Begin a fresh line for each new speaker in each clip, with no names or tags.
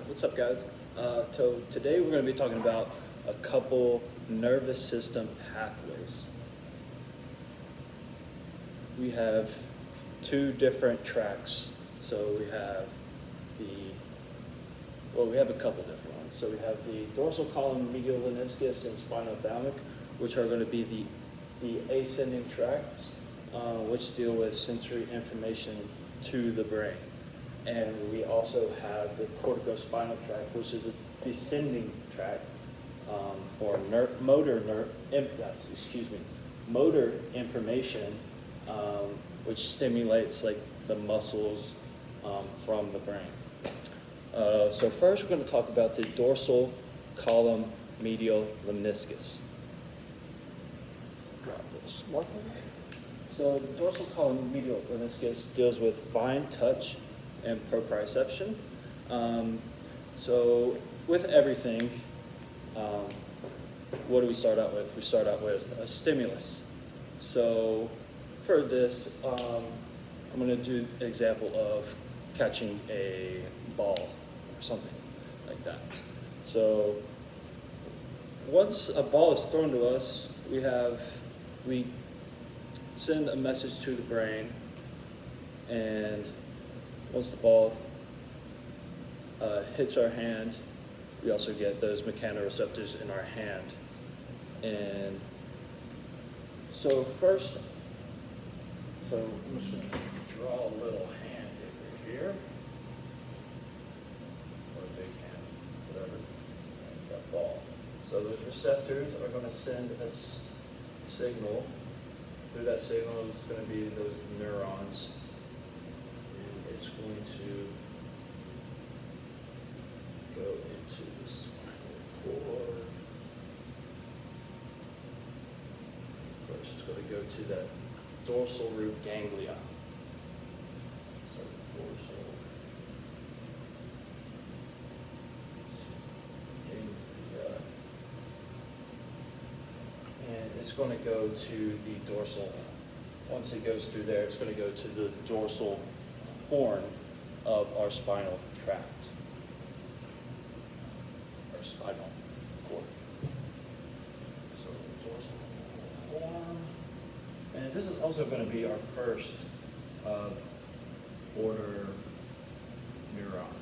What's up, guys? So today we're going to be talking about a couple nervous system pathways. We have two different tracks. So we have we have a couple different ones. So we have the dorsal column medial lemniscus and spinothalamic, which are going to be the ascending tracts, which deal with sensory information to the brain. And we also have the corticospinal tract, which is a descending tract for motor information, which stimulates like the muscles from the brain. So first we're going to talk about the dorsal column medial lemniscus. So the dorsal column medial lemniscus deals with fine touch and proprioception. So with everything, what do we start out with? We start out with a stimulus. So for this, I'm going to do an example of catching a ball or something like that. So once a ball is thrown to us, we send a message to the brain, and once the ball hits our hand, we also get those mechanoreceptors in our hand. And so first, I'm just going to draw a little hand over here, or a big hand, whatever, that ball. So those receptors are going to send a signal. Through that signal is going to be those neurons. It's going to go into the spinal cord. First, it's going to go to that dorsal root ganglia. So dorsal ganglia. And it's going to go to the dorsal. Once it goes through there, it's going to go to the dorsal horn of our spinal tract, our spinal cord. So dorsal horn, and this is also going to be our first order neuron.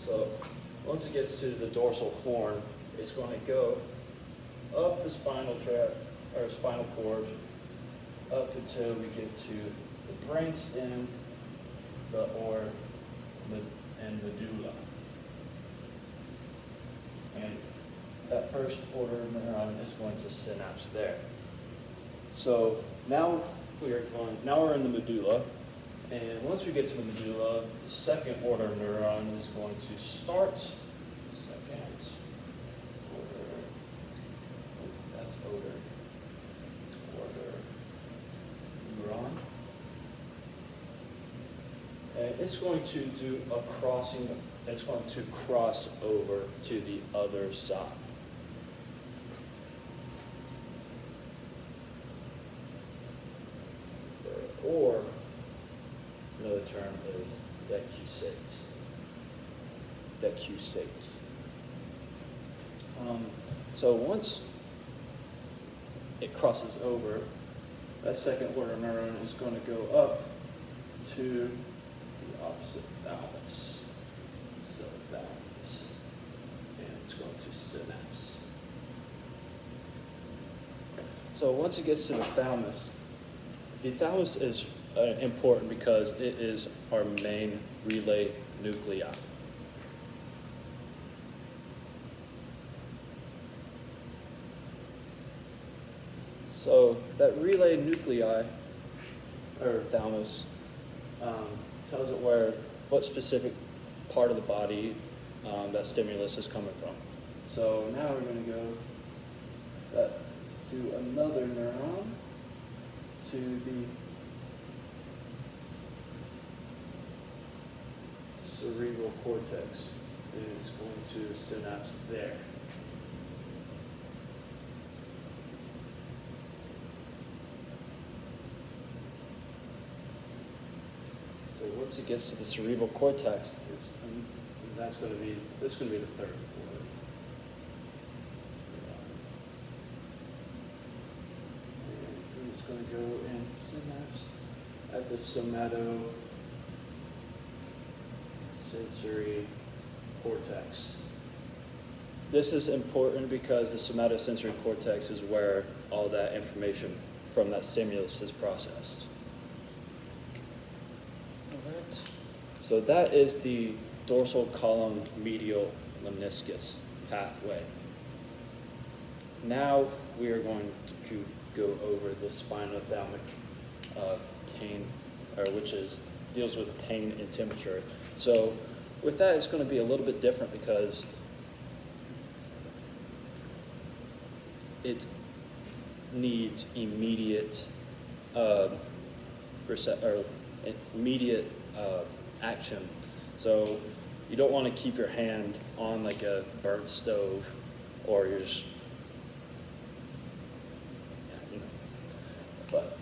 So once it gets to the dorsal horn, it's going to go up the spinal tract or spinal cord, up until we get to the brainstem, and medulla. And that first order neuron is going to synapse there. So now we're in the medulla, and once we get to the medulla, the second order neuron is going to start. And it's going to do a crossing, it's going to cross over to the other side. Or, another term is decussate. Decussate. So once it crosses over, that second order neuron is going to go up to the opposite thalamus, subthalamus, and it's going to synapse. So once it gets to the thalamus is important because it is our main relay nuclei. So that relay nuclei, or thalamus, tells it what specific part of the body that stimulus is coming from. So now we're going to go do another neuron to the cerebral cortex, and it's going to synapse there. So once it gets to the cerebral cortex, this is going to be the third chord. And it's going to go in synapse at the somatosensory cortex. This is important because the somatosensory cortex is where all that information from that stimulus is processed. All right. So that is the dorsal column medial lemniscus pathway. Now we are going to go over the spinothalamic pain, which deals with pain and temperature. So with that, it's going to be a little bit different because it needs immediate action. So you don't want to keep your hand on like a burnt stove, or you're just, But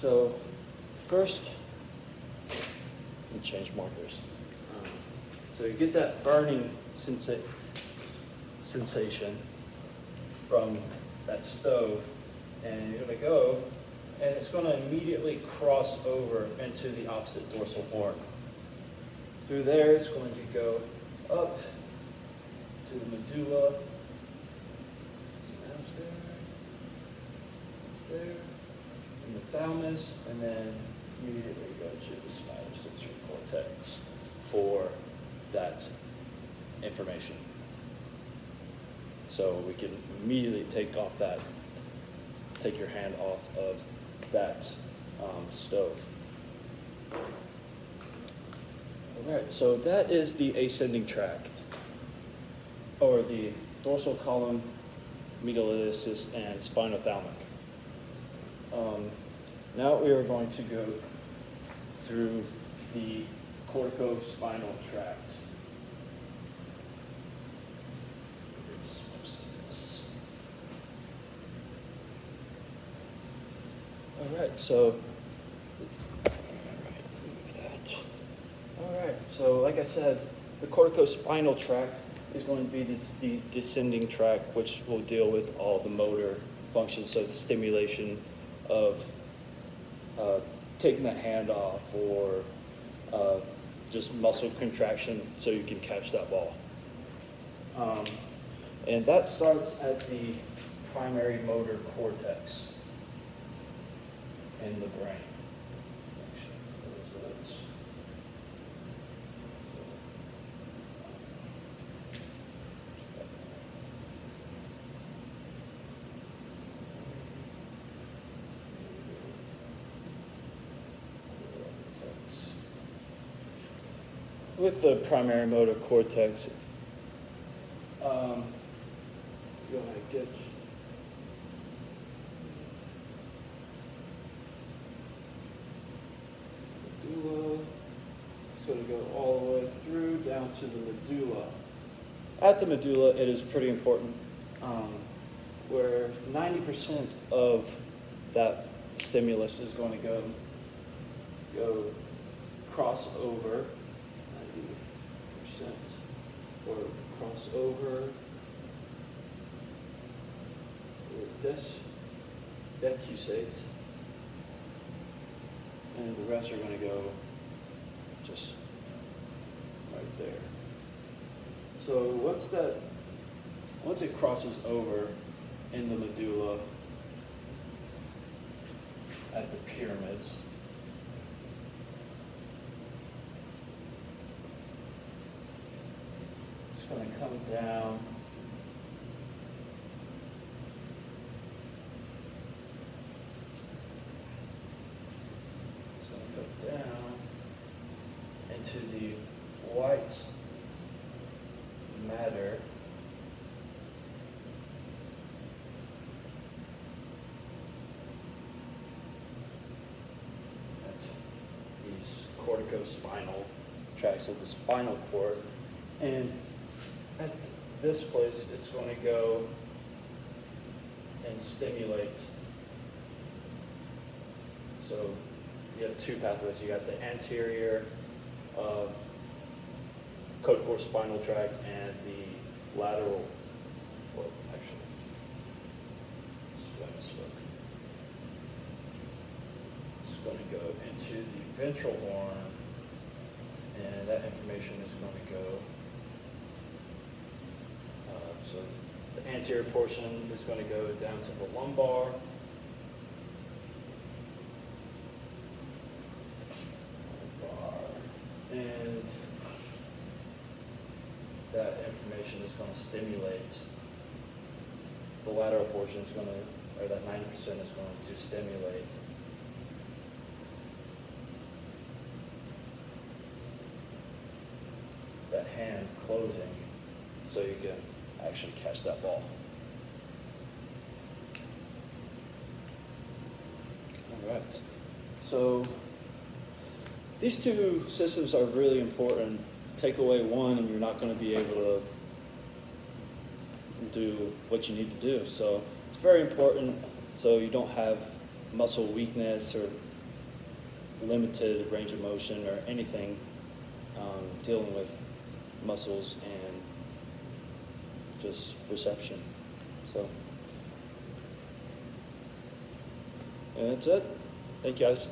so first, let me change markers. So you get that burning sensation from that stove, and you're going to go, and it's going to immediately cross over into the opposite dorsal horn. Through there, it's going to go up to the medulla. It's there, and the thalamus, and then immediately go to the spinothalamic cortex for that information. So we can immediately take your hand off of that stove. All right, so that is the ascending tract, or the dorsal column, medial lemniscus, and spinothalamic. Now we are going to go through the corticospinal tract. All right, so move that. All right, so like I said, the corticospinal tract is going to be the descending tract, which will deal with all the motor functions, so the stimulation of taking that hand off, or just muscle contraction so you can catch that ball. And that starts at the primary motor cortex in the brain. With the primary motor cortex, go ahead, get medulla. It's going to go all the way through down to the medulla. At the medulla, it is pretty important, where 90% of that stimulus is going to go cross over. Or cross over, or decusate, and the rest are going to go just right there. So once it crosses over in the medulla at the pyramids, going to come down into the white matter at these corticospinal tracts of the spinal cord, and at this place, it's going to go and stimulate. So you have two pathways. You got the anterior corticospinal tract and the lateral, well, actually, it's going to go into the ventral horn, and that information is going to go, so the anterior portion is going to go down to the lumbar, and that information is going to stimulate, the lateral portion is going to, or that 90% is going to stimulate that hand closing so you can actually catch that ball. All right, so these two systems are really important. Take away one and you're not going to be able to do what you need to do. So it's very important so you don't have muscle weakness or limited range of motion or anything dealing with muscles and just reception. So, and that's it. Thank you guys.